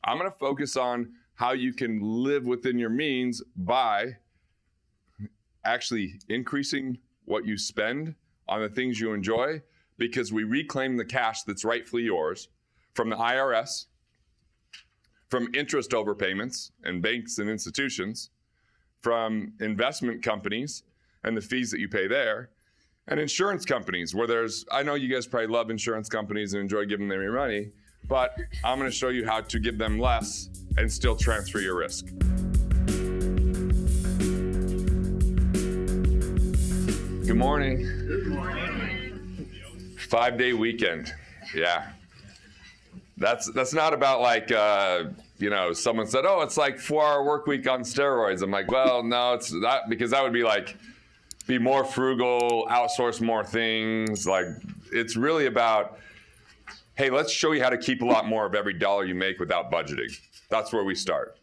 I'm going to focus on how you can live within your means by actually increasing what you spend on the things you enjoy, because we reclaim the cash that's rightfully yours from the IRS, from interest overpayments and banks and institutions, from investment companies and the fees that you pay there, and insurance companies where I know you guys probably love insurance companies and enjoy giving them your money, but I'm going to show you how to give them less and still transfer your risk. Good morning. Good morning. 5-day weekend. Yeah. That's not about like, someone said, oh, it's like 4-hour work week on steroids. I'm like, well, no, it's not, because that would be like, be more frugal, outsource more things. Like, it's really about, hey, let's show you how to keep a lot more of every dollar you make without budgeting. That's where we start.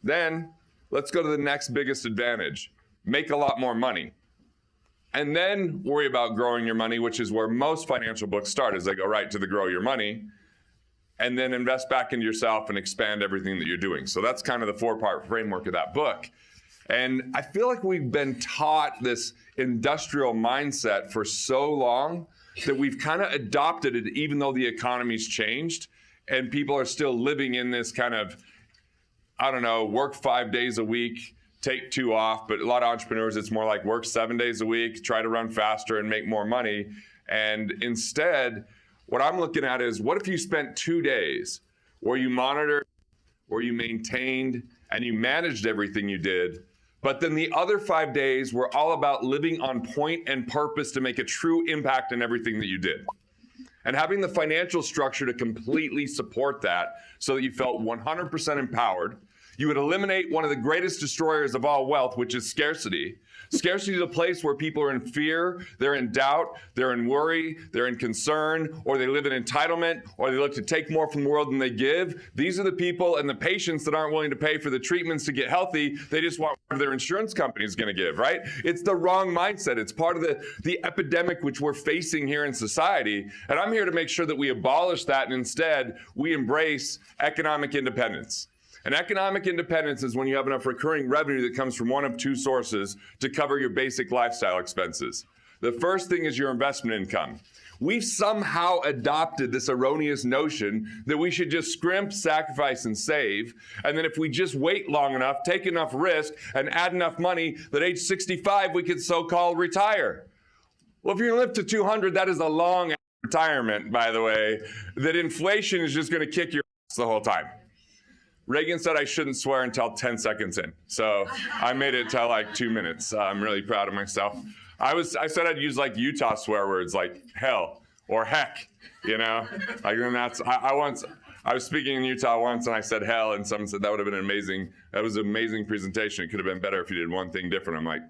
Then let's go to the next biggest advantage. Make a lot more money. And then worry about growing your money, which is where most financial books start, is they go right to the grow your money, and then invest back into yourself and expand everything that you're doing. So that's kind of the 4-part framework of that book. And I feel like we've been taught this industrial mindset for so long that we've kind of adopted it, even though the economy's changed and people are still living in this kind of, work 5 days a week, take 2 off. But a lot of entrepreneurs, it's more like work 7 days a week, try to run faster and make more money. And instead, what I'm looking at is, what if you spent 2 days where you monitored, where you maintained, and you managed everything you did, but then the other 5 days were all about living on point and purpose to make a true impact in everything that you did. And having the financial structure to completely support that so that you felt 100% empowered. You would eliminate one of the greatest destroyers of all wealth, which is scarcity. Scarcity is a place where people are in fear, they're in doubt, they're in worry, they're in concern, or they live in entitlement, or they look to take more from the world than they give. These are the people and the patients that aren't willing to pay for the treatments to get healthy. They just want what their insurance company is going to give, right? It's the wrong mindset. It's part of the epidemic which we're facing here in society. And I'm here to make sure that we abolish that, and instead we embrace economic independence. And economic independence is when you have enough recurring revenue that comes from one of 2 sources to cover your basic lifestyle expenses. The first thing is your investment income. We've somehow adopted this erroneous notion that we should just scrimp, sacrifice, and save. And then if we just wait long enough, take enough risk, and add enough money, that age 65 we could so-called retire. Well, if you're gonna live to 200, that is a long retirement, by the way, that inflation is just gonna kick your ass the whole time. Reagan said I shouldn't swear until 10 seconds in. So I made it to like 2 minutes. I'm really proud of myself. I said I'd use like Utah swear words like hell or heck, Like, and that's, I was speaking in Utah once and I said hell, and someone said that would have been amazing. That was an amazing presentation. It could have been better if you did one thing different. I'm like,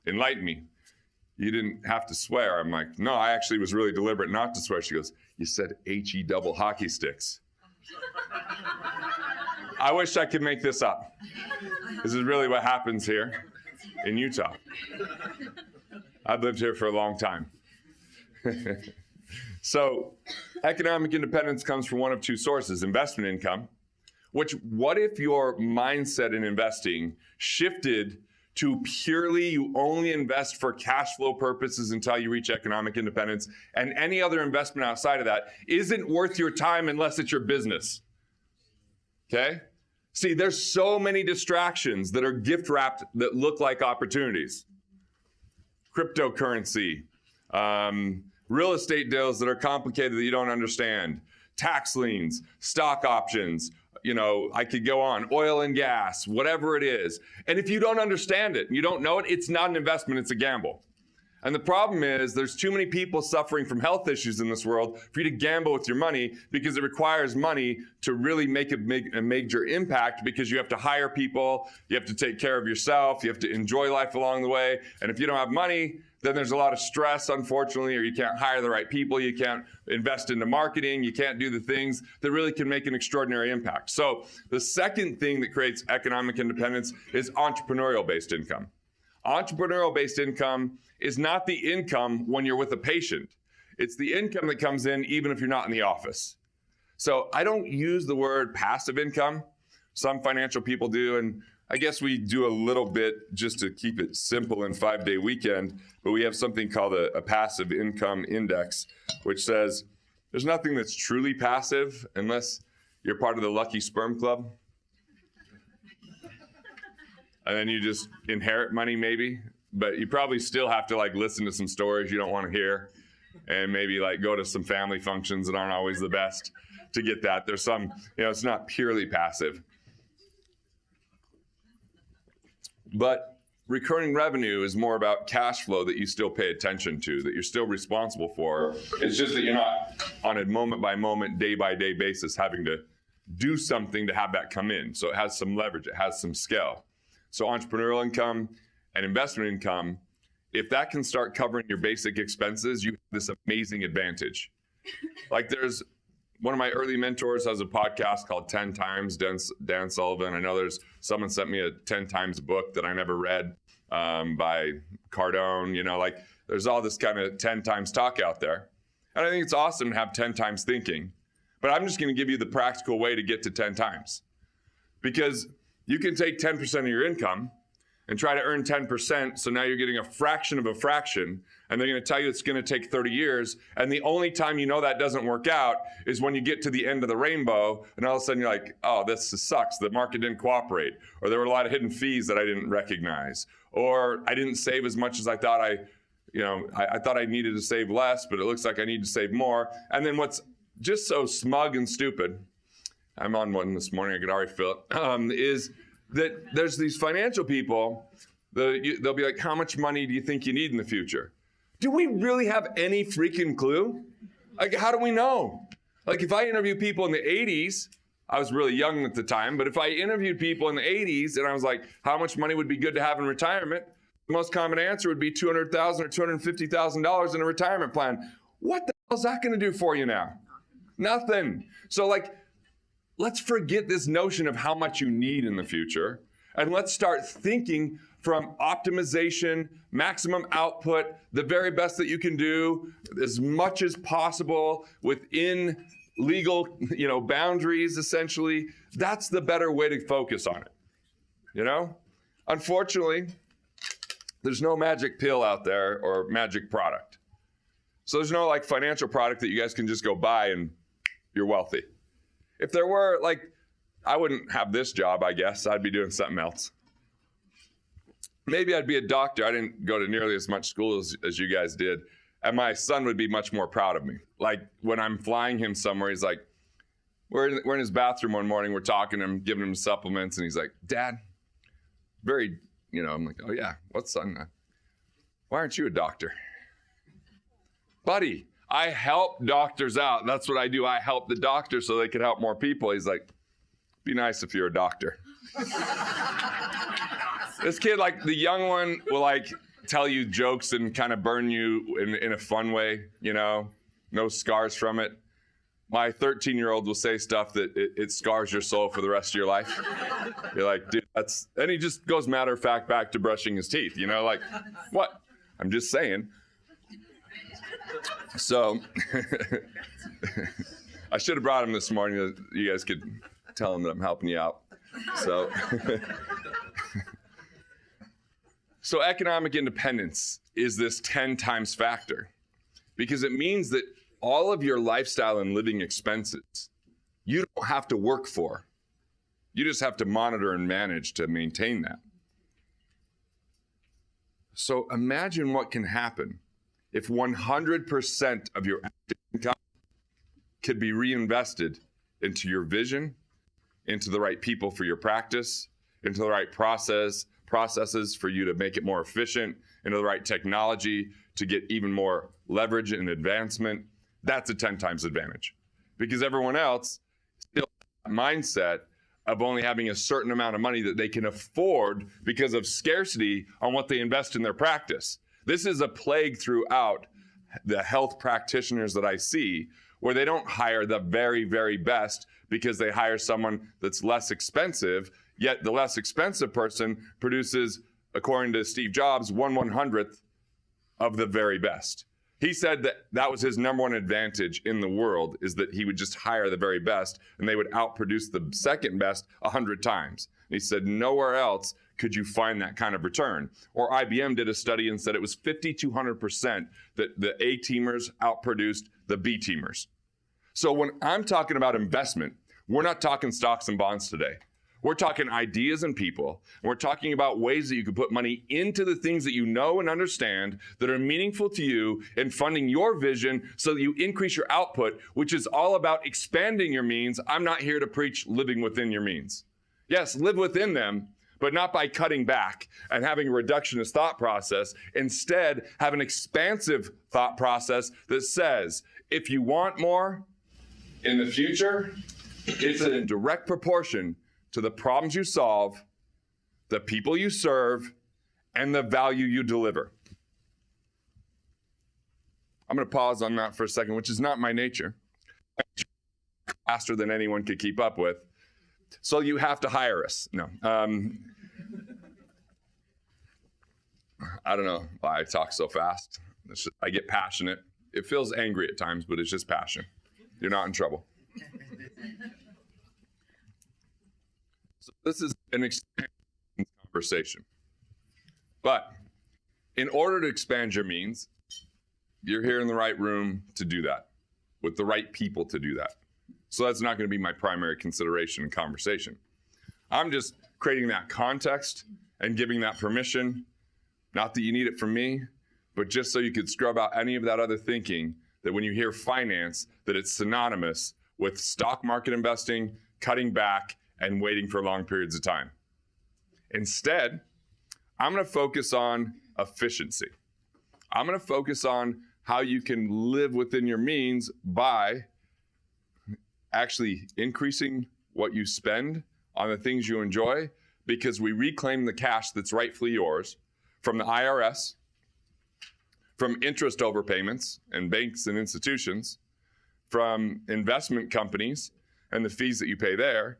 enlighten me. You didn't have to swear. I'm like, no, I actually was really deliberate not to swear. She goes, you said HE double hockey sticks. I wish I could make this up. This is really what happens here in Utah. I've lived here for a long time. So economic independence comes from one of 2 sources: investment income, which, what if your mindset in investing shifted to purely you only invest for cash flow purposes until you reach economic independence, and any other investment outside of that isn't worth your time unless it's your business? Okay? See, there's so many distractions that are gift wrapped that look like opportunities. Cryptocurrency, real estate deals that are complicated that you don't understand, tax liens, stock options, I could go on, oil and gas, whatever it is. And if you don't understand it, you don't know it, it's not an investment, it's a gamble. And the problem is there's too many people suffering from health issues in this world for you to gamble with your money, because it requires money to really make a major impact, because you have to hire people, you have to take care of yourself, you have to enjoy life along the way. And if you don't have money, then there's a lot of stress, unfortunately, or you can't hire the right people, you can't invest into marketing, you can't do the things that really can make an extraordinary impact. So the second thing that creates economic independence is entrepreneurial-based income. Entrepreneurial-based income is not the income when you're with a patient. It's the income that comes in even if you're not in the office. So I don't use the word passive income. Some financial people do, and I guess we do a little bit just to keep it simple in 5-day weekend, but we have something called a passive income index, which says there's nothing that's truly passive unless you're part of the lucky sperm club. And then you just inherit money maybe, but you probably still have to like listen to some stories you don't want to hear and maybe like go to some family functions that aren't always the best to get that. There's some, it's not purely passive. But recurring revenue is more about cash flow that you still pay attention to, that you're still responsible for. It's just that you're not on a moment by moment, day by day basis having to do something to have that come in. So it has some leverage, it has some scale. So entrepreneurial income and investment income, if that can start covering your basic expenses, you have this amazing advantage. Like there's one of my early mentors has a podcast called 10 Times, Dan Sullivan. I know there's someone sent me a 10 Times book that I never read by Cardone. Like there's all this kind of 10 times talk out there. And I think it's awesome to have 10 times thinking. But I'm just going to give you the practical way to get to 10 times. Because you can take 10% of your income and try to earn 10%. So now you're getting a fraction of a fraction. And they're going to tell you it's going to take 30 years. And the only time you know that doesn't work out is when you get to the end of the rainbow. And all of a sudden you're like, oh, this sucks. The market didn't cooperate. Or there were a lot of hidden fees that I didn't recognize. Or I didn't save as much as I thought I thought I needed to save less, but it looks like I need to save more. And then what's just so smug and stupid, I'm on one this morning, I could already feel it, is that there's these financial people, they'll be like, how much money do you think you need in the future? Do we really have any freaking clue? Like, how do we know? Like, if I interview people in the 80s, I was really young at the time, but if I interviewed people in the 80s and I was like, how much money would be good to have in retirement? The most common answer would be $200,000 or $250,000 in a retirement plan. What the hell is that going to do for you now? Nothing. So like, let's forget this notion of how much you need in the future, and let's start thinking from optimization, maximum output, the very best that you can do, as much as possible within legal, boundaries, essentially. That's the better way to focus on it. Unfortunately, there's no magic pill out there or magic product. So there's no like financial product that you guys can just go buy and you're wealthy. If there were, I wouldn't have this job, I guess. I'd be doing something else. Maybe I'd be a doctor. I didn't go to nearly as much school as you guys did. And my son would be much more proud of me. Like when I'm flying him somewhere, he's like, we're in his bathroom one morning, we're talking to him, giving him supplements. And he's like, Dad, I'm like, oh yeah, what's son? Why aren't you a doctor? Buddy, I help doctors out. That's what I do. I help the doctors so they can help more people. He's like, be nice if you're a doctor. This kid, like the young one, will like tell you jokes and kind of burn you in a fun way, no scars from it. My 13-year-old will say stuff that it scars your soul for the rest of your life. You're like, dude, and he just goes matter of fact back to brushing his teeth, like, what? I'm just saying. So I should have brought him this morning so you guys could tell him that I'm helping you out. So economic independence is this 10 times factor because it means that all of your lifestyle and living expenses, you don't have to work for. You just have to monitor and manage to maintain that. So imagine what can happen if 100% of your active income could be reinvested into your vision, into the right people for your practice, into the right processes for you to make it more efficient, into the right technology to get even more leverage and advancement. That's a 10 times advantage because everyone else still has that mindset of only having a certain amount of money that they can afford because of scarcity on what they invest in their practice. This is a plague throughout the health practitioners that I see, where they don't hire the very, very best because they hire someone that's less expensive, yet the less expensive person produces, according to Steve Jobs, 1/100th of the very best. He said that that was his number one advantage in the world, is that he would just hire the very best and they would outproduce the second best 100 times. And he said nowhere else could you find that kind of return. Or IBM did a study and said it was 5,200% that the A teamers outproduced the B teamers. So when I'm talking about investment, we're not talking stocks and bonds today. We're talking ideas and people. And we're talking about ways that you can put money into the things that you know and understand that are meaningful to you and funding your vision so that you increase your output, which is all about expanding your means. I'm not here to preach living within your means. Yes, live within them, but not by cutting back and having a reductionist thought process. Instead, have an expansive thought process that says, if you want more in the future, it's in direct proportion to the problems you solve, the people you serve, and the value you deliver. I'm going to pause on that for a second, which is not my nature. Faster than anyone could keep up with. So you have to hire us. No. I don't know why I talk so fast. I get passionate. It feels angry at times, but it's just passion. You're not in trouble. So this is an expansion conversation. But in order to expand your means, you're here in the right room to do that, with the right people to do that. So that's not going to be my primary consideration in conversation. I'm just creating that context and giving that permission, not that you need it from me, but just so you could scrub out any of that other thinking that when you hear finance, that it's synonymous with stock market investing, cutting back, and waiting for long periods of time. Instead, I'm going to focus on efficiency. I'm going to focus on how you can live within your means by actually increasing what you spend on the things you enjoy, because we reclaim the cash that's rightfully yours from the IRS, from interest overpayments and banks and institutions, from investment companies and the fees that you pay there,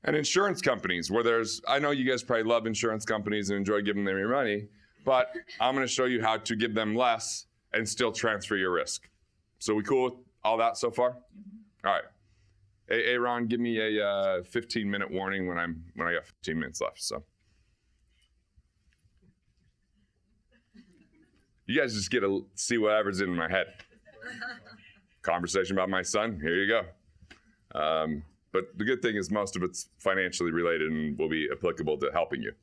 and insurance companies where I know you guys probably love insurance companies and enjoy giving them your money, but I'm going to show you how to give them less and still transfer your risk. So we cool with all that so far? All right. Hey, Ron, give me a 15-minute warning when I got 15 minutes left. So you guys just get to see whatever's in my head. Conversation about my son, here you go. But the good thing is most of it's financially related and will be applicable to helping you.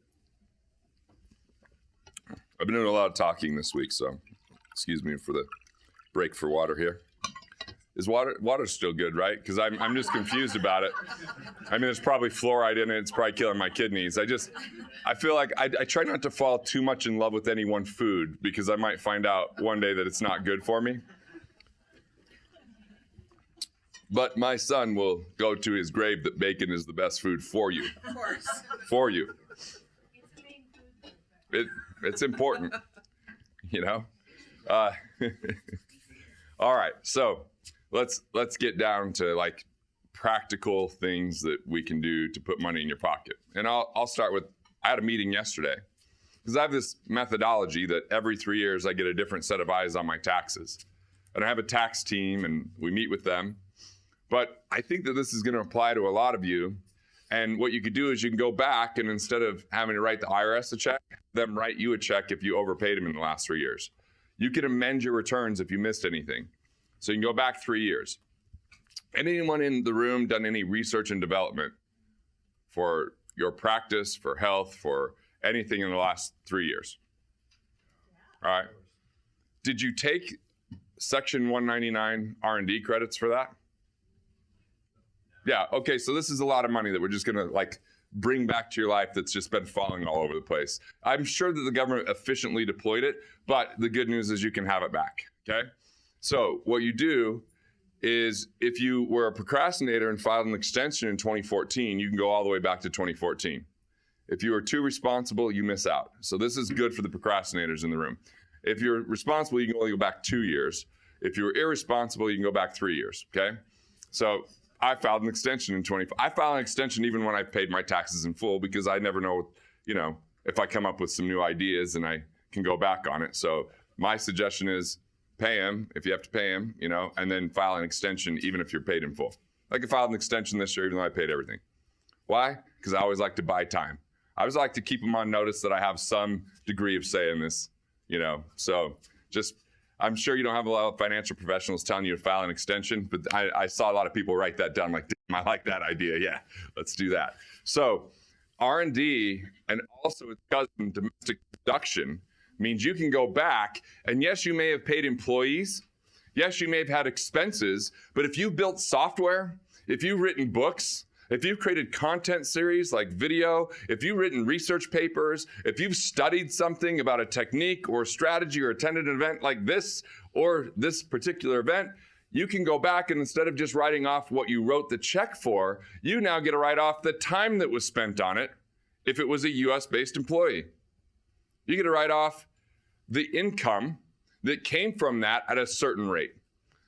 I've been doing a lot of talking this week, so excuse me for the break for water here. Is water's still good, right? Because I'm just confused about it. I mean, there's probably fluoride in it. It's probably killing my kidneys. I feel like I try not to fall too much in love with any one food, because I might find out one day that it's not good for me. But my son will go to his grave that bacon is the best food for you. Of course. For you. It's important, you know? All right, so let's get down to like practical things that we can do to put money in your pocket. And I'll start with, I had a meeting yesterday, because I have this methodology that every 3 years I get a different set of eyes on my taxes. And I have a tax team and we meet with them. But I think that this is going to apply to a lot of you. And what you could do is you can go back, and instead of having to write the IRS a check, them write you a check if you overpaid them in the last 3 years. You can amend your returns if you missed anything. So you can go back 3 years. Anyone in the room done any research and development for your practice, for health, for anything in the last 3 years? All right. Did you take Section 199 R&D credits for that? Yeah, okay, so this is a lot of money that we're just gonna like bring back to your life that's just been falling all over the place. I'm sure that the government efficiently deployed it, but the good news is you can have it back, okay? So what you do is, if you were a procrastinator and filed an extension in 2014, you can go all the way back to 2014. If you are too responsible, you miss out. So this is good for the procrastinators in the room. If you're responsible, you can only go back 2 years. If you're irresponsible, you can go back 3 years, okay? So I filed an extension in I filed an extension even when I paid my taxes in full, because I never know, you know, if I come up with some new ideas and I can go back on it. So my suggestion is pay them if you have to pay them, and then file an extension even if you're paid in full. Like I filed an extension this year even though I paid everything. Why? Because I always like to buy time. I always like to keep them on notice that I have some degree of say in this, So just, I'm sure you don't have a lot of financial professionals telling you to file an extension, but I saw a lot of people write that down like, damn, I like that idea. Yeah, let's do that. So R&D and also its cousin, domestic deduction, means you can go back and yes, you may have paid employees. Yes, you may have had expenses, but if you've built software, if you've written books, if you've created content series like video, if you've written research papers, if you've studied something about a technique or strategy or attended an event like this or this particular event, you can go back and instead of just writing off what you wrote the check for, you now get to write off the time that was spent on it if it was a US-based employee. You get to write off the income that came from that at a certain rate.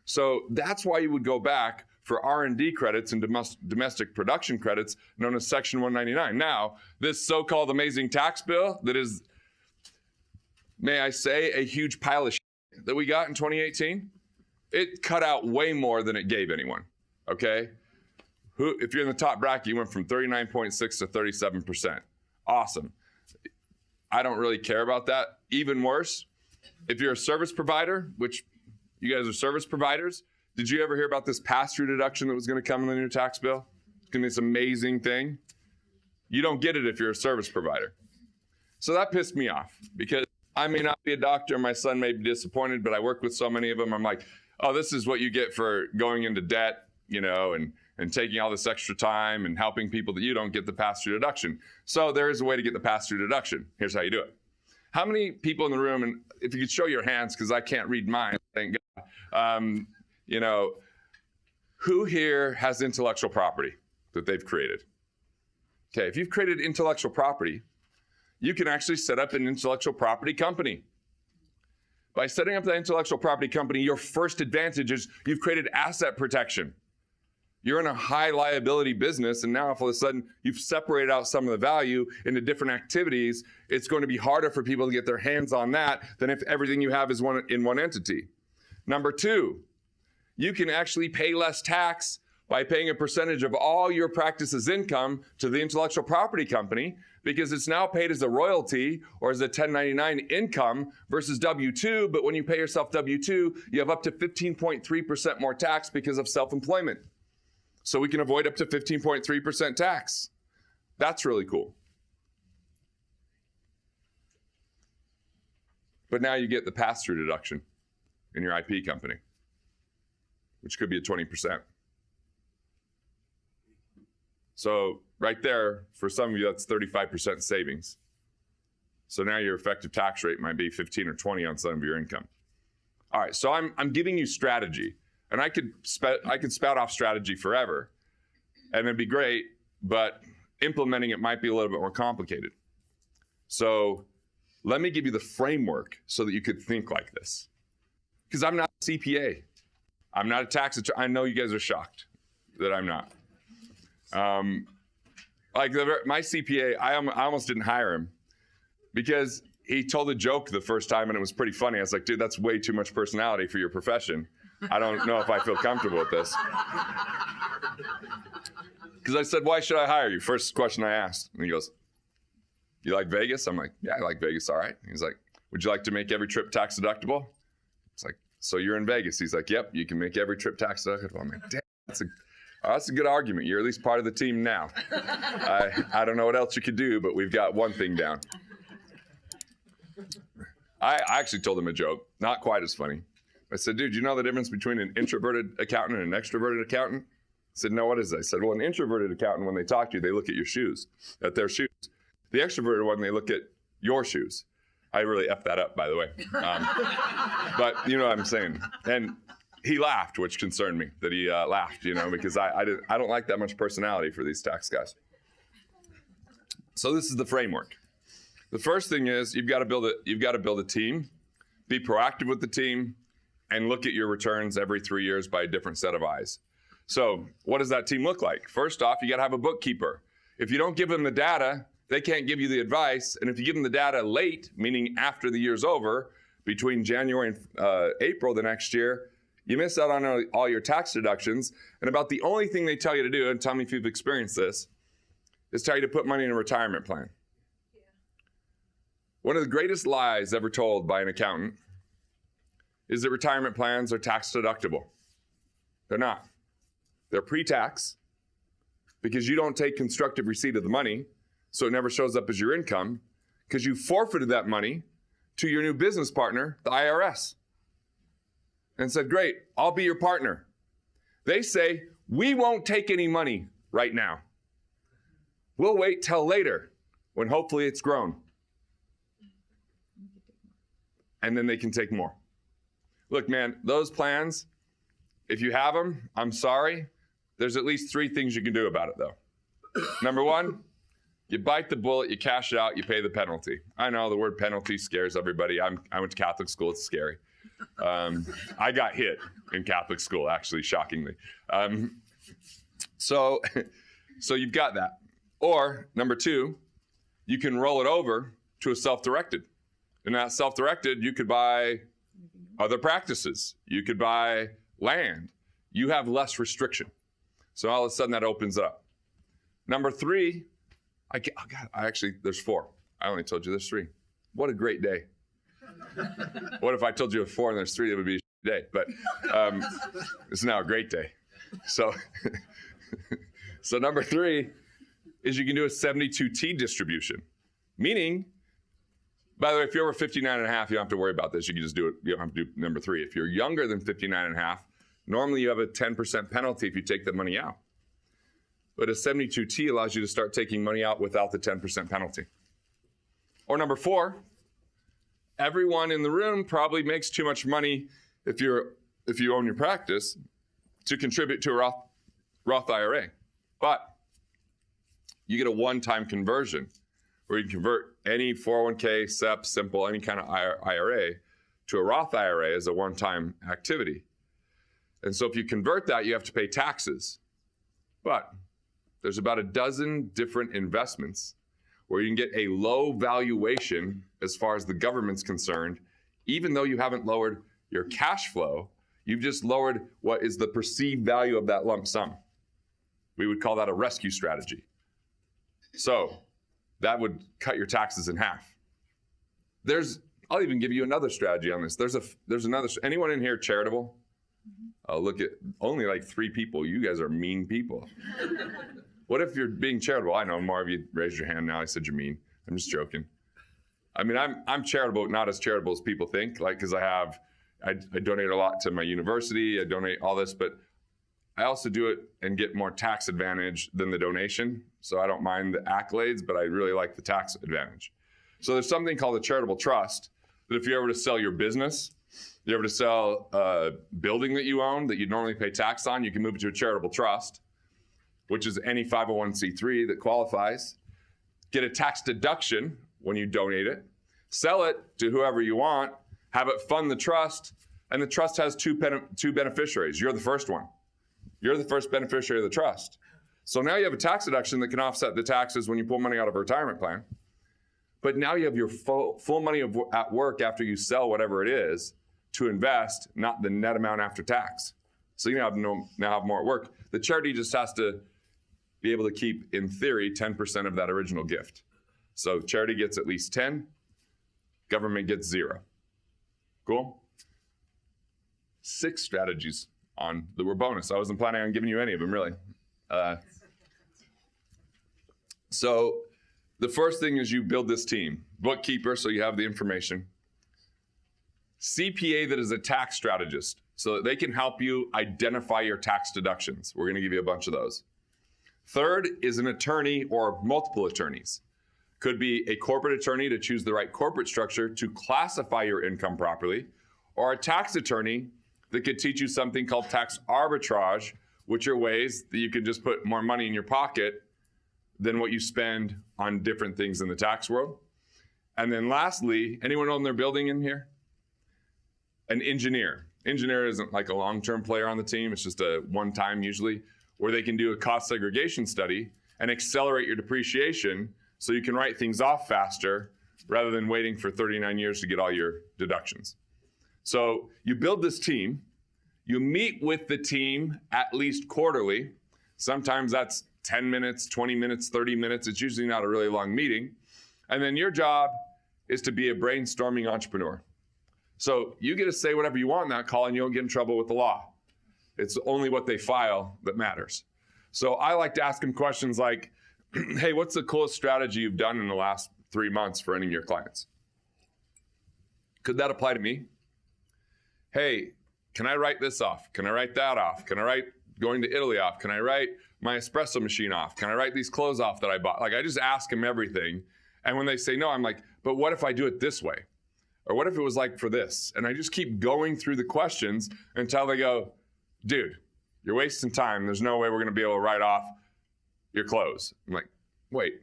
So that's why you would go back for R&D credits and domestic production credits known as Section 199. Now, this so-called amazing tax bill that is, may I say, a huge pile of shit that we got in 2018, it cut out way more than it gave anyone, okay? If you're in the top bracket, you went from 39.6 to 37%. Awesome. I don't really care about that. Even worse, if you're a service provider, which you guys are service providers, did you ever hear about this pass-through deduction that was going to come in the new tax bill? It's going to be this amazing thing. You don't get it if you're a service provider. So that pissed me off because I may not be a doctor. My son may be disappointed, but I work with so many of them. I'm like, oh, this is what you get for going into debt, and taking all this extra time and helping people that you don't get the pass-through deduction. So there is a way to get the pass-through deduction. Here's how you do it. How many people in the room, and if you could show your hands, because I can't read mine, thank God, who here has intellectual property that they've created? Okay, if you've created intellectual property, you can actually set up an intellectual property company. By setting up that intellectual property company, your first advantage is you've created asset protection. You're in a high liability business, and now if all of a sudden you've separated out some of the value into different activities, it's going to be harder for people to get their hands on that than if everything you have is in one entity. Number two, you can actually pay less tax by paying a percentage of all your practice's income to the intellectual property company because it's now paid as a royalty or as a 1099 income versus W-2, but when you pay yourself W-2, you have up to 15.3% more tax because of self-employment. So we can avoid up to 15.3% tax. That's really cool. But now you get the pass-through deduction in your IP company, which could be at 20%. So right there, for some of you, that's 35% savings. So now your effective tax rate might be 15 or 20 on some of your income. All right, so I'm giving you strategy. And I could spout off strategy forever, and it'd be great, but implementing it might be a little bit more complicated. So let me give you the framework so that you could think like this. Because I'm not a CPA. I'm not a tax attorney. I know you guys are shocked that I'm not. My CPA, I almost didn't hire him because he told a joke the first time and it was pretty funny. I was like, dude, that's way too much personality for your profession. I don't know if I feel comfortable with this. Because I said, why should I hire you? First question I asked. And he goes, you like Vegas? I'm like, yeah, I like Vegas. All right. He's like, would you like to make every trip tax deductible? It's like, so you're in Vegas. He's like, yep, you can make every trip tax deductible. I'm like, damn, that's a good argument. You're at least part of the team now. I don't know what else you could do, but we've got one thing down. I actually told him a joke, not quite as funny. I said, dude, you know the difference between an introverted accountant and an extroverted accountant? He said, no, what is that? I said, well, an introverted accountant, when they talk to you, they look at your shoes, at their shoes. The extroverted one, they look at your shoes. I really effed that up, by the way. But you know what I'm saying. And he laughed, which concerned me that he laughed, because I don't like that much personality for these tax guys. So this is the framework. The first thing is you've got to build a team, be proactive with the team, and look at your returns every 3 years by a different set of eyes. So what does that team look like? First off, you got to have a bookkeeper. If you don't give them the data, they can't give you the advice. And if you give them the data late, meaning after the year's over, between January and April the next year, you miss out on all your tax deductions. And about the only thing they tell you to do, and tell me if you've experienced this, is tell you to put money in a retirement plan. Yeah. One of the greatest lies ever told by an accountant is that retirement plans are tax deductible. They're not. They're pre-tax because you don't take constructive receipt of the money, so it never shows up as your income because you forfeited that money to your new business partner, the IRS, and said, great, I'll be your partner. They say, we won't take any money right now. We'll wait till later when hopefully it's grown. And then they can take more. Look, man, those plans, if you have them, I'm sorry. There's at least 3 things you can do about it, though. Number 1, you bite the bullet, you cash it out, you pay the penalty. I know the word penalty scares everybody. I went to Catholic school, it's scary. I got hit in Catholic school, actually, shockingly. So you've got that. Or, number 2, you can roll it over to a self-directed. And that self-directed, you could buy other practices. You could buy land. You have less restriction. So all of a sudden that opens up. Number 3, there's 4. I only told you there's 3. What a great day. What if I told you of 4 and there's 3? It would be a day. But it's now a great day. So number 3 is you can do a 72T distribution. Meaning, by the way, if you're over 59 and a half, you don't have to worry about this. You can just do it. You don't have to do number 3. If you're younger than 59 and a half, normally you have a 10% penalty if you take the money out. But a 72T allows you to start taking money out without the 10% penalty. Or number 4, everyone in the room probably makes too much money if you own your practice to contribute to a Roth IRA. But you get a one-time conversion where you can convert any 401k, SEP, simple, any kind of IRA to a Roth IRA as a one-time activity. And so if you convert that, you have to pay taxes. But there's about a dozen different investments where you can get a low valuation as far as the government's concerned, even though you haven't lowered your cash flow, you've just lowered what is the perceived value of that lump sum. We would call that a rescue strategy. So that would cut your taxes in half. I'll even give you another strategy on this. There's another, anyone in here charitable? Look at only like 3 people. You guys are mean people. What if you're being charitable? I know more of you raised your hand now. I said you're mean. I'm just joking. I mean, I'm charitable, not as charitable as people think. Like, because I donate a lot to my university. I donate all this, but I also do it and get more tax advantage than the donation. So I don't mind the accolades, but I really like the tax advantage. So there's something called a charitable trust that if you're ever to sell your business, you're ever to sell a building that you own that you normally pay tax on, you can move it to a charitable trust, which is any 501c3 that qualifies. Get a tax deduction when you donate it, sell it to whoever you want, have it fund the trust, and the trust has two beneficiaries. You're the first one. You're the first beneficiary of the trust. So now you have a tax deduction that can offset the taxes when you pull money out of a retirement plan. But now you have your full money at work after you sell whatever it is to invest, not the net amount after tax. So you now have more at work. The charity just has to be able to keep, in theory, 10% of that original gift. So charity gets at least 10, government gets 0. Cool? 6 strategies that were bonus. I wasn't planning on giving you any of them, really. So the first thing is you build this team. Bookkeeper, so you have the information. CPA that is a tax strategist, so that they can help you identify your tax deductions. We're going to give you a bunch of those. Third is an attorney or multiple attorneys. Could be a corporate attorney to choose the right corporate structure to classify your income properly, or a tax attorney that could teach you something called tax arbitrage, which are ways that you can just put more money in your pocket than what you spend on different things in the tax world. And then lastly, anyone own their building in here? An engineer. Engineer isn't like a long-term player on the team. It's just a one-time usually, where they can do a cost segregation study and accelerate your depreciation so you can write things off faster rather than waiting for 39 years to get all your deductions. So you build this team, you meet with the team at least quarterly. Sometimes that's 10 minutes, 20 minutes, 30 minutes. It's usually not a really long meeting. And then your job is to be a brainstorming entrepreneur. So you get to say whatever you want in that call and you don't get in trouble with the law. It's only what they file that matters. So I like to ask them questions like, hey, what's the coolest strategy you've done in the last 3 months for any of your clients? Could that apply to me? Hey, can I write this off? Can I write that off? Can I write going to Italy off? Can I write my espresso machine off? Can I write these clothes off that I bought? Like, I just ask them everything. And when they say no, I'm like, but what if I do it this way? Or what if it was like for this? And I just keep going through the questions until they go, dude, you're wasting time. There's no way we're going to be able to write off your clothes. I'm like, wait,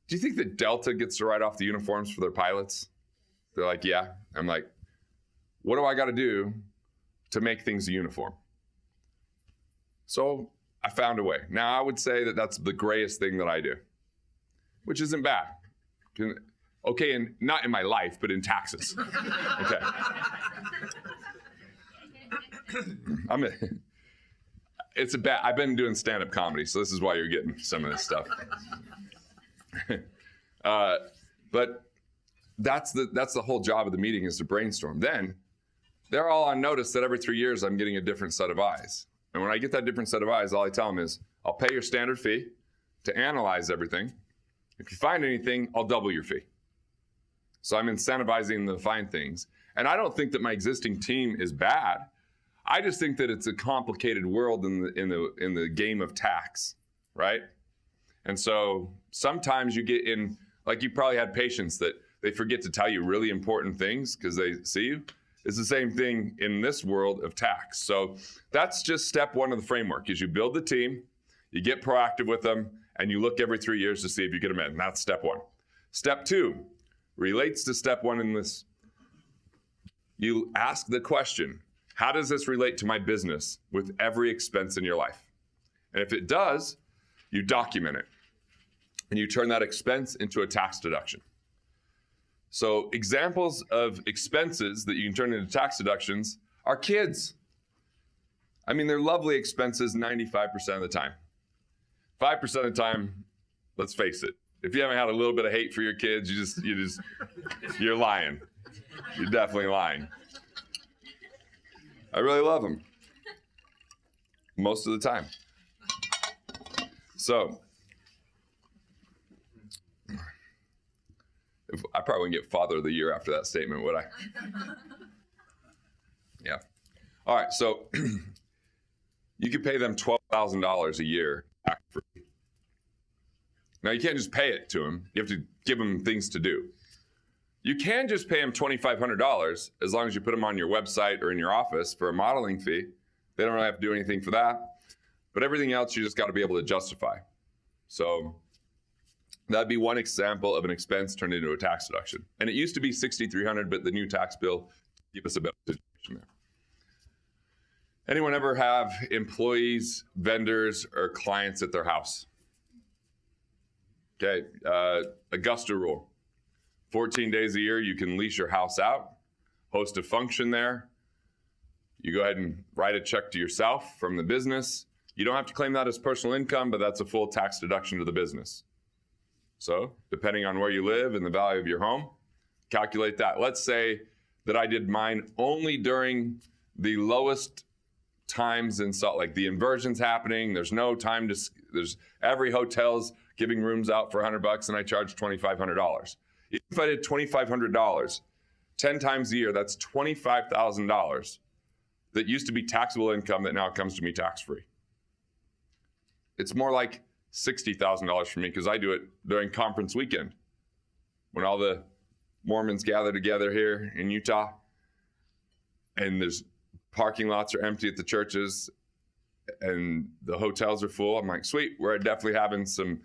do you think that Delta gets to write off the uniforms for their pilots? They're like, yeah. I'm like, what do I got to do to make things a uniform? So I found a way. Now I would say that that's the grayest thing that I do, which isn't bad. Okay, and not in my life, but in taxes. Okay. I've been doing stand-up comedy, so this is why you're getting some of this stuff. But that's the whole job of the meeting, is to brainstorm. Then they're all on notice that every 3 years I'm getting a different set of eyes. And when I get that different set of eyes, all I tell them is, I'll pay your standard fee to analyze everything. If you find anything, I'll double your fee. So I'm incentivizing them to find things. And I don't think that my existing team is bad. I just think that it's a complicated world in the game of tax, right? And so sometimes you get in, like, you probably had patients that they forget to tell you really important things because they see you. It's the same thing in this world of tax. So that's just step one of the framework, is you build the team, you get proactive with them, and you look every 3 years to see if you get them in. That's step one. Step two relates to step one in this. You ask the question, how does this relate to my business with every expense in your life? And if it does, you document it. And you turn that expense into a tax deduction. So examples of expenses that you can turn into tax deductions are kids. I mean, they're lovely expenses 95% of the time. 5% of the time, let's face it, if you haven't had a little bit of hate for your kids, you're lying. You're definitely lying. I really love them. Most of the time. So, I probably wouldn't get Father of the Year after that statement, would I? Yeah. All right, so you could pay them $12,000 a year tax-free. Now, you can't just pay it to them. You have to give them things to do. You can just pay them $2,500 as long as you put them on your website or in your office for a modeling fee. They don't really have to do anything for that. But everything else, you just got to be able to justify. So that'd be one example of an expense turned into a tax deduction. And it used to be $6,300, but the new tax bill gave us a better situation there. Anyone ever have employees, vendors, or clients at their house? Okay, Augusta rule. 14 days a year, you can lease your house out, host a function there. You go ahead and write a check to yourself from the business. You don't have to claim that as personal income, but that's a full tax deduction to the business. So depending on where you live and the value of your home, calculate that. Let's say that I did mine only during the lowest times in Salt Lake. The inversion's happening. There's no time to, every hotel's giving rooms out for $100 and I charge $2,500. If I did $2,500, 10 times a year, that's $25,000 that used to be taxable income that now comes to me tax-free. It's more like $60,000 for me because I do it during conference weekend when all the Mormons gather together here in Utah and there's parking lots are empty at the churches and the hotels are full. I'm like, sweet, we're definitely having some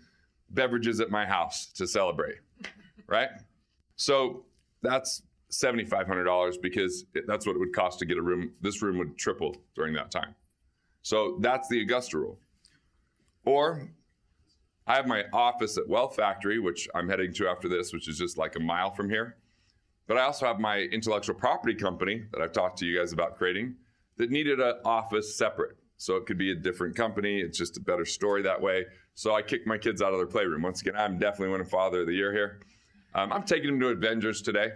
beverages at my house to celebrate, right? So that's $7,500 because that's what it would cost to get a room. This room would triple during that time. So that's the Augusta rule. Or I have my office at Wealth Factory, which I'm heading to after this, which is just like a mile from here. But I also have my intellectual property company that I've talked to you guys about creating that needed an office separate. So it could be a different company. It's just a better story that way. So I kicked my kids out of their playroom. Once again, I'm definitely winning Father of the Year here. I'm taking them to Avengers today,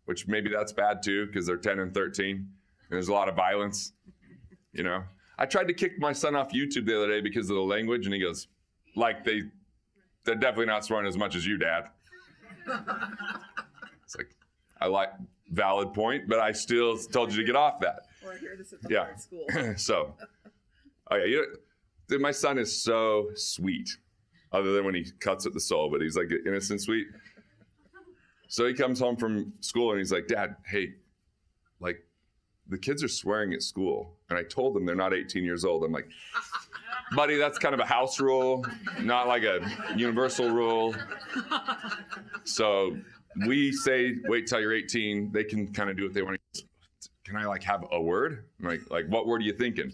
which maybe that's bad too, because they're 10 and 13, and there's a lot of violence, you know. I tried to kick my son off YouTube the other day because of the language, and he goes, like, they're definitely not swearing as much as you, Dad. It's like, I like, valid point, but I still told you to get off that. Or I hear this at the art school. So, oh yeah, dude, my son is so sweet, other than when he cuts at the soul, but he's like innocent sweet. So he comes home from school and he's like, Dad, hey, like, the kids are swearing at school. And I told them they're not 18 years old. I'm like, buddy, that's kind of a house rule, not like a universal rule. So we say, wait till you're 18. They can kind of do what they want. Can I like have a word? I'm like, what word are you thinking?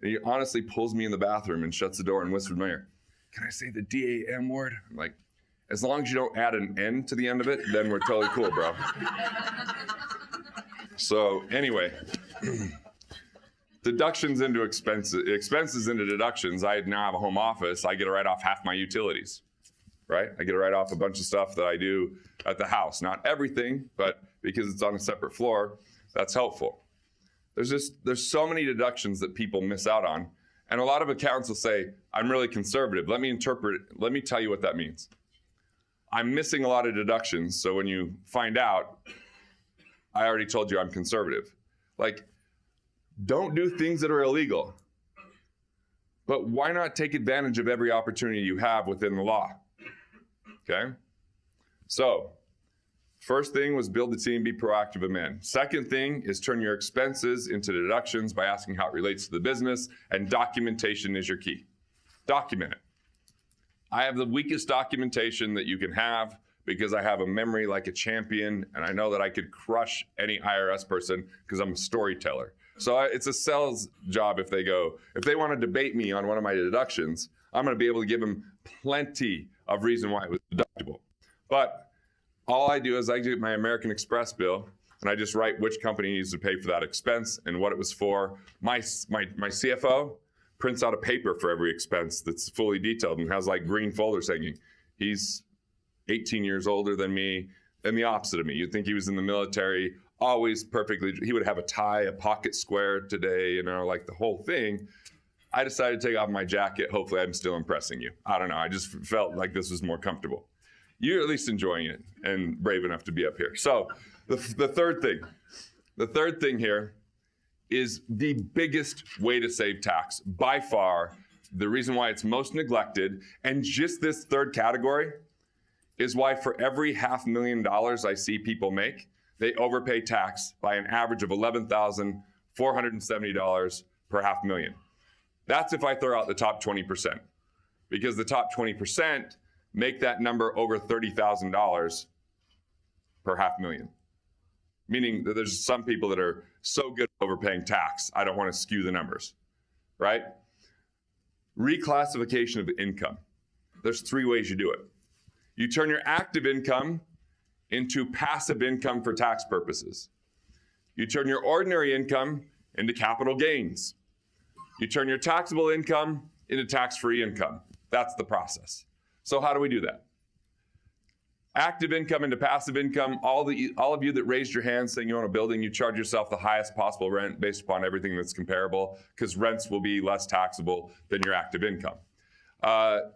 And he honestly pulls me in the bathroom and shuts the door and whispers in my ear, can I say the DAM word? I'm like, as long as you don't add an N to the end of it, then we're totally cool, bro. So anyway, deductions into expenses into deductions. I now have a home office. I get to write off half my utilities, right? I get to write off a bunch of stuff that I do at the house. Not everything, but because it's on a separate floor, that's helpful. There's so many deductions that people miss out on. And a lot of accountants will say, I'm really conservative. Let me tell you what that means. I'm missing a lot of deductions. So when you find out, I already told you I'm conservative. Like, don't do things that are illegal. But why not take advantage of every opportunity you have within the law? Okay? So, first thing was build the team, be proactive and man. Second thing is turn your expenses into deductions by asking how it relates to the business, and documentation is your key. Document it. I have the weakest documentation that you can have because I have a memory like a champion, and I know that I could crush any IRS person because I'm a storyteller. So it's a sales job if they want to debate me on one of my deductions, I'm going to be able to give them plenty of reason why it was deductible. But all I do is I get my American Express bill, and I just write which company needs to pay for that expense and what it was for. My CFO prints out a paper for every expense that's fully detailed and has like green folders hanging. He's 18 years older than me and the opposite of me. You'd think he was in the military, always perfectly, he would have a tie, a pocket square today, you know, like the whole thing. I decided to take off my jacket. Hopefully I'm still impressing you. I don't know. I just felt like this was more comfortable. You're at least enjoying it and brave enough to be up here. So the third thing here is the biggest way to save tax by far. The reason why it's most neglected, and just this third category is why for every $500,000 I see people make, they overpay tax by an average of $11,470 per $500,000. That's if I throw out the top 20%, because the top 20% make that number over $30,000 per $500,000. Meaning that there's some people that are so good at overpaying tax, I don't want to skew the numbers, right? Reclassification of income. There's 3 ways you do it. You turn your active income into passive income for tax purposes. You turn your ordinary income into capital gains. You turn your taxable income into tax-free income. That's the process. So how do we do that? Active income into passive income. All of you that raised your hand saying you own a building, you charge yourself the highest possible rent based upon everything that's comparable, because rents will be less taxable than your active income.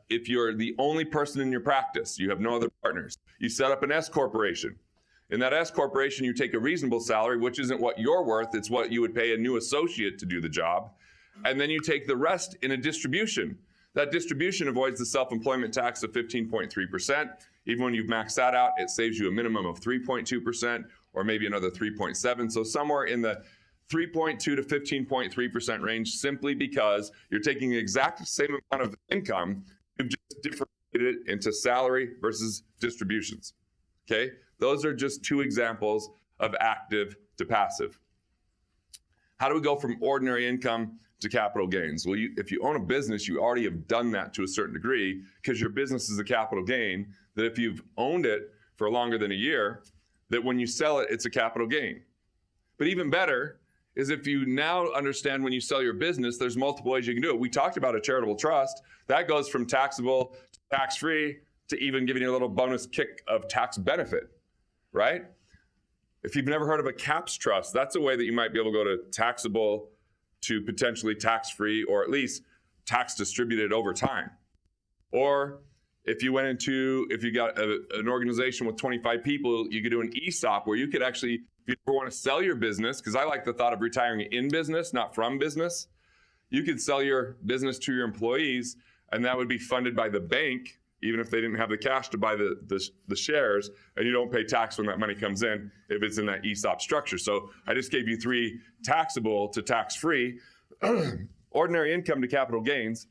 If you're the only person in your practice, you have no other partners, you set up an S corporation. In that S corporation, you take a reasonable salary, which isn't what you're worth, it's what you would pay a new associate to do the job. And then you take the rest in a distribution. That distribution avoids the self-employment tax of 15.3%. Even when you've maxed that out, it saves you a minimum of 3.2% or maybe another 3.7%. So somewhere in the 3.2 to 15.3% range, simply because you're taking the exact same amount of income, you've just differentiated it into salary versus distributions. Okay? Those are just 2 examples of active to passive. How do we go from ordinary income to capital gains. Well, if you own a business, you already have done that to a certain degree because your business is a capital gain, that if you've owned it for longer than a year, that when you sell it, it's a capital gain. But even better is if you now understand when you sell your business, there's multiple ways you can do it. We talked about a charitable trust. That goes from taxable to tax-free to even giving you a little bonus kick of tax benefit, right? If you've never heard of a caps trust, that's a way that you might be able to go to taxable to potentially tax-free, or at least tax distributed over time. Or if you got an organization with 25 people, you could do an ESOP where you could actually, if you ever want to sell your business, because I like the thought of retiring in business, not from business, you could sell your business to your employees, and that would be funded by the bank, even if they didn't have the cash to buy the shares, and you don't pay tax when that money comes in if it's in that ESOP structure. So I just gave you 3 taxable to tax-free, ordinary income to capital gains.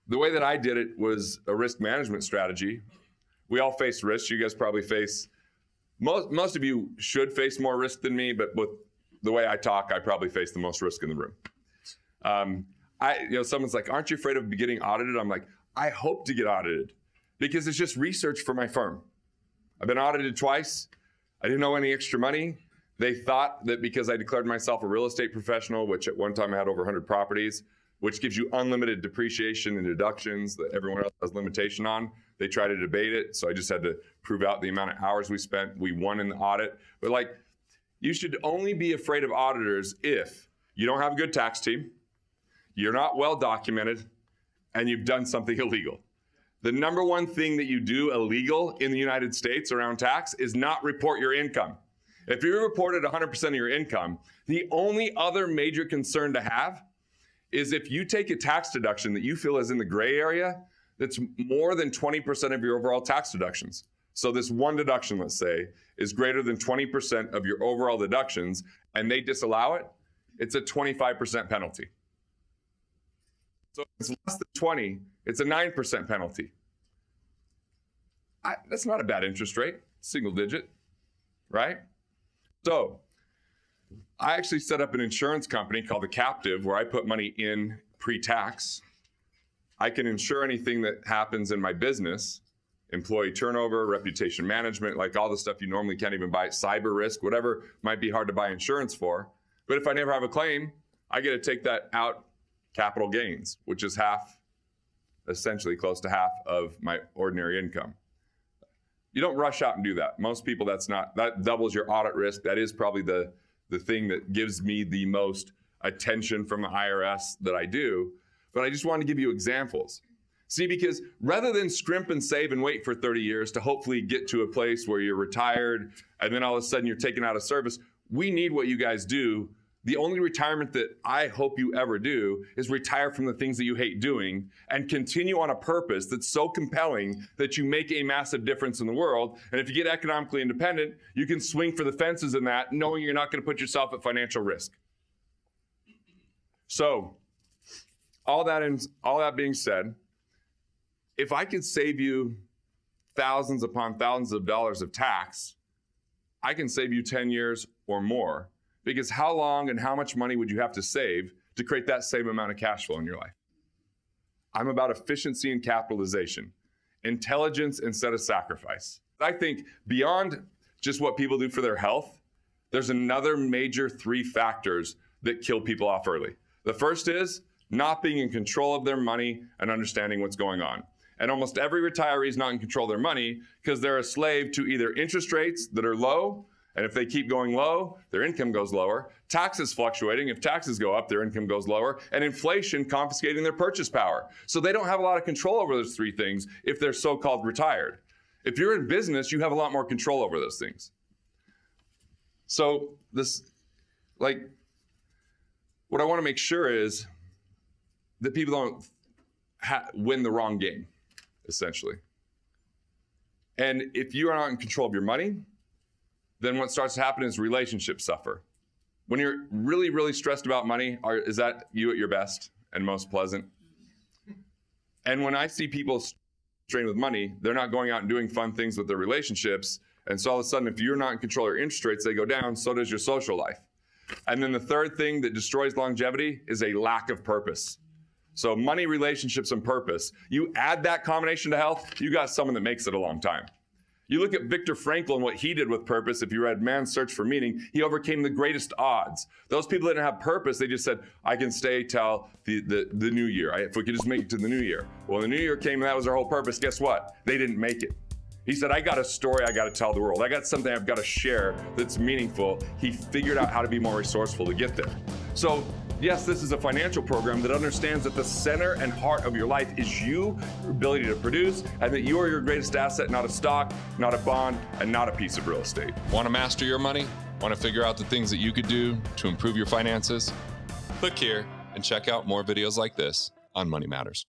The way that I did it was a risk management strategy. We all face risks. You guys probably face, most of you should face more risk than me, but with the way I talk, I probably face the most risk in the room. Someone's like, aren't you afraid of getting audited? I'm like, I hope to get audited because it's just research for my firm. I've been audited twice. I didn't owe any extra money. They thought that because I declared myself a real estate professional, which at one time I had over 100 properties, which gives you unlimited depreciation and deductions that everyone else has limitation on. They tried to debate it, so I just had to prove out the amount of hours we spent. We won in the audit. But you should only be afraid of auditors if you don't have a good tax team, you're not well documented, and you've done something illegal. The number one thing that you do illegal in the United States around tax is not report your income. If you reported 100% of your income, the only other major concern to have is if you take a tax deduction that you feel is in the gray area, that's more than 20% of your overall tax deductions. So this one deduction, let's say, is greater than 20% of your overall deductions, and they disallow it, it's a 25% penalty. So if it's less than 20, it's a 9% penalty. That's not a bad interest rate, single digit, right? So I actually set up an insurance company called The Captive where I put money in pre-tax. I can insure anything that happens in my business, employee turnover, reputation management, like all the stuff you normally can't even buy, cyber risk, whatever might be hard to buy insurance for. But if I never have a claim, I get to take that out capital gains, which is essentially close to half of my ordinary income. You don't rush out and do that. Most people, that doubles your audit risk. That is probably the thing that gives me the most attention from the IRS that I do. But I just wanted to give you examples. See, because rather than scrimp and save and wait for 30 years to hopefully get to a place where you're retired and then all of a sudden you're taken out of service, we need what you guys do. The only retirement that I hope you ever do is retire from the things that you hate doing and continue on a purpose that's so compelling that you make a massive difference in the world. And if you get economically independent, you can swing for the fences in that, knowing you're not going to put yourself at financial risk. So, all that being said, if I could save you thousands upon thousands of dollars of tax, I can save you 10 years or more. Because how long and how much money would you have to save to create that same amount of cash flow in your life? I'm about efficiency and capitalization, intelligence instead of sacrifice. I think beyond just what people do for their health, there's another major 3 factors that kill people off early. The first is not being in control of their money and understanding what's going on. And almost every retiree is not in control of their money because they're a slave to either interest rates that are low, and if they keep going low, their income goes lower. Taxes fluctuating. If taxes go up, their income goes lower. And inflation confiscating their purchase power. So they don't have a lot of control over those 3 things if they're so-called retired. If you're in business, you have a lot more control over those things. So what I want to make sure is that people don't win the wrong game, essentially. And if you are not in control of your money, then what starts to happen is relationships suffer. When you're really, really stressed about money, is that you at your best and most pleasant? And when I see people strained with money, they're not going out and doing fun things with their relationships. And so all of a sudden, if you're not in control of your interest rates, they go down, so does your social life. And then the third thing that destroys longevity is a lack of purpose. So money, relationships, and purpose. You add that combination to health, you got someone that makes it a long time. You look at Viktor Frankl and what he did with purpose. If you read Man's Search for Meaning, he overcame the greatest odds. Those people that didn't have purpose, they just said, I can stay till the new year. If we could just make it to the new year. Well, the new year came and that was their whole purpose. Guess what? They didn't make it. He said, I got a story I got to tell the world. I got something I've got to share that's meaningful. He figured out how to be more resourceful to get there. So yes, this is a financial program that understands that the center and heart of your life is you, your ability to produce, and that you are your greatest asset, not a stock, not a bond, and not a piece of real estate. Want to master your money? Want to figure out the things that you could do to improve your finances? Click here and check out more videos like this on Money Matters.